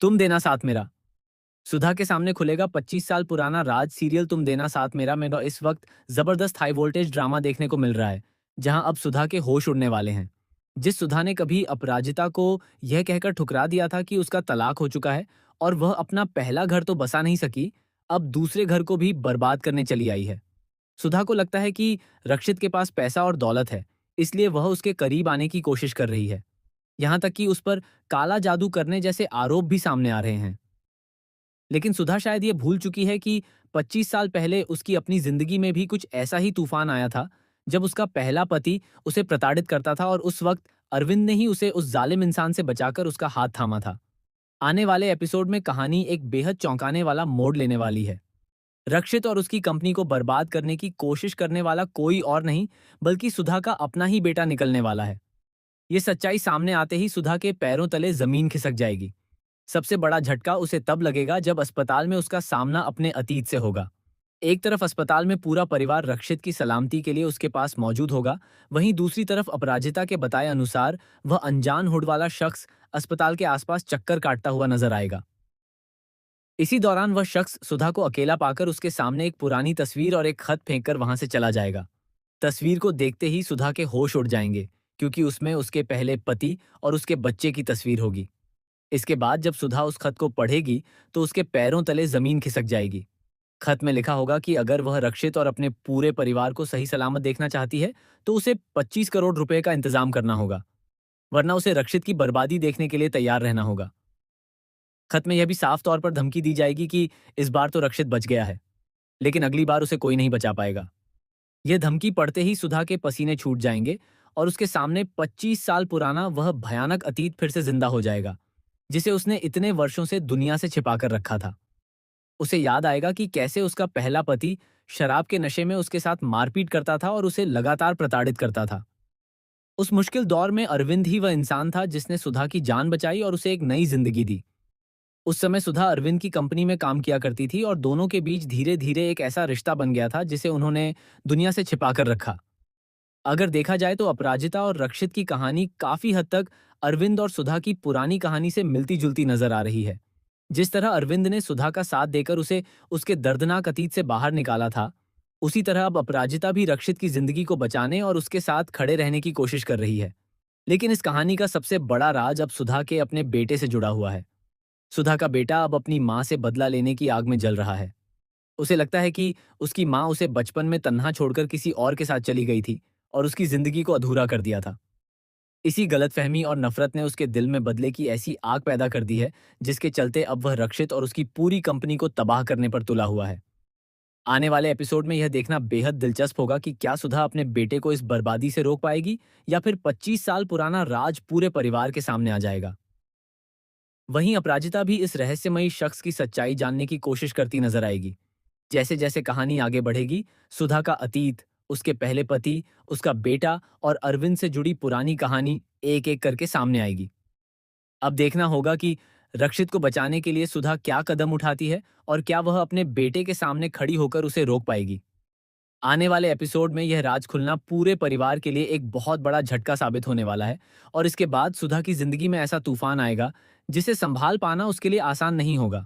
तुम देना साथ मेरा। सुधा के सामने खुलेगा 25 साल पुराना राज सीरियल तुम देना साथ मेरा में इस वक्त जबरदस्त हाई वोल्टेज ड्रामा देखने को मिल रहा है, जहां अब सुधा के होश उड़ने वाले हैं। जिस सुधा ने कभी अपराजिता को यह कहकर ठुकरा दिया था कि उसका तलाक हो चुका है और वह अपना पहला घर तो बसा नहीं सकी, अब दूसरे घर को भी बर्बाद करने चली आई है। सुधा को लगता है कि रक्षित के पास पैसा और दौलत है, इसलिए वह उसके करीब आने की कोशिश कर रही है। यहां तक कि उस पर काला जादू करने जैसे आरोप भी सामने आ रहे हैं। लेकिन सुधा शायद ये भूल चुकी है कि 25 साल पहले उसकी अपनी जिंदगी में भी कुछ ऐसा ही तूफान आया था, जब उसका पहला पति उसे प्रताड़ित करता था और उस वक्त अरविंद ने ही उसे उस जालिम इंसान से बचाकर उसका हाथ थामा था। आने वाले एपिसोड में कहानी एक बेहद चौंकाने वाला मोड़ लेने वाली है। रक्षित और उसकी कंपनी को बर्बाद करने की कोशिश करने वाला कोई और नहीं, बल्कि सुधा का अपना ही बेटा निकलने वाला है। ये सच्चाई सामने आते ही सुधा के पैरों तले जमीन खिसक जाएगी। सबसे बड़ा झटका उसे तब लगेगा जब अस्पताल में उसका सामना अपने अतीत से होगा। एक तरफ अस्पताल में पूरा परिवार रक्षित की सलामती के लिए उसके पास मौजूद होगा, वहीं दूसरी तरफ अपराजिता के बताए अनुसार वह अनजान हुड वाला शख्स अस्पताल के आसपास चक्कर काटता हुआ नजर आएगा। इसी दौरान वह शख्स सुधा को अकेला पाकर उसके सामने एक पुरानी तस्वीर और एक खत फेंककर वहां से चला जाएगा। तस्वीर को देखते ही सुधा के होश उड़ जाएंगे, क्योंकि उसमें उसके पहले पति और उसके बच्चे की तस्वीर होगी। इसके बाद जब सुधा उस खत को पढ़ेगी तो उसके पैरों तले जमीन खिसक जाएगी। खत में लिखा होगा कि अगर वह रक्षित और अपने पूरे परिवार को सही सलामत देखना चाहती है तो उसे 25 करोड़ रुपए का इंतजाम करना होगा, वरना उसे रक्षित की बर्बादी देखने के लिए तैयार रहना होगा। खत में यह भी साफ तौर पर धमकी दी जाएगी कि इस बार तो रक्षित बच गया है, लेकिन अगली बार उसे कोई नहीं बचा पाएगा। यह धमकी पढ़ते ही सुधा के पसीने छूट जाएंगे और उसके सामने 25 साल पुराना वह भयानक अतीत फिर से जिंदा हो जाएगा, जिसे उसने इतने वर्षों से दुनिया से छिपाकर रखा था। उसे याद आएगा कि कैसे उसका पहला पति शराब के नशे में उसके साथ मारपीट करता था और उसे लगातार प्रताड़ित करता था। उस मुश्किल दौर में अरविंद ही वह इंसान था जिसने सुधा की जान बचाई और उसे एक नई जिंदगी दी। उस समय सुधा अरविंद की कंपनी में काम किया करती थी और दोनों के बीच धीरे धीरे एक ऐसा रिश्ता बन गया था जिसे उन्होंने दुनिया से छिपा कर रखा। अगर देखा जाए तो अपराजिता और रक्षित की कहानी काफी हद तक अरविंद और सुधा की पुरानी कहानी से मिलती जुलती नजर आ रही है। जिस तरह अरविंद ने सुधा का साथ देकर उसे उसके दर्दनाक अतीत से बाहर निकाला था, उसी तरह अब अपराजिता भी रक्षित की जिंदगी को बचाने और उसके साथ खड़े रहने की कोशिश कर रही है। लेकिन इस कहानी का सबसे बड़ा राज अब सुधा के अपने बेटे से जुड़ा हुआ है। सुधा का बेटा अब अपनी मां से बदला लेने की आग में जल रहा है। उसे लगता है कि उसकी मां उसे बचपन में तन्हा छोड़कर किसी और के साथ चली गई थी और उसकी जिंदगी को अधूरा कर दिया था। इसी गलतफहमी और नफरत ने उसके दिल में बदले की ऐसी आग पैदा कर दी है, जिसके चलते अब वह रक्षित और उसकी पूरी कंपनी को तबाह करने पर तुला हुआ है। आने वाले एपिसोड में यह देखना बेहद दिलचस्प होगा कि क्या सुधा अपने बेटे को इस बर्बादी से रोक पाएगी या फिर 25 साल पुराना राज पूरे परिवार के सामने आ जाएगा। वहीं अपराजिता भी इस रहस्यमयी शख्स की सच्चाई जानने की कोशिश करती नजर आएगी। जैसे जैसे कहानी आगे बढ़ेगी, सुधा का अतीत, उसके पहले पति, उसका बेटा और अरविंद से जुड़ी पुरानी कहानी एक एक करके सामने आएगी। अब देखना होगा कि रक्षित को बचाने के लिए सुधा क्या कदम उठाती है और क्या वह अपने बेटे के सामने खड़ी होकर उसे रोक पाएगी। आने वाले एपिसोड में यह राज खुलना पूरे परिवार के लिए एक बहुत बड़ा झटका साबित होने वाला है और इसके बाद सुधा की जिंदगी में ऐसा तूफान आएगा जिसे संभाल पाना उसके लिए आसान नहीं होगा।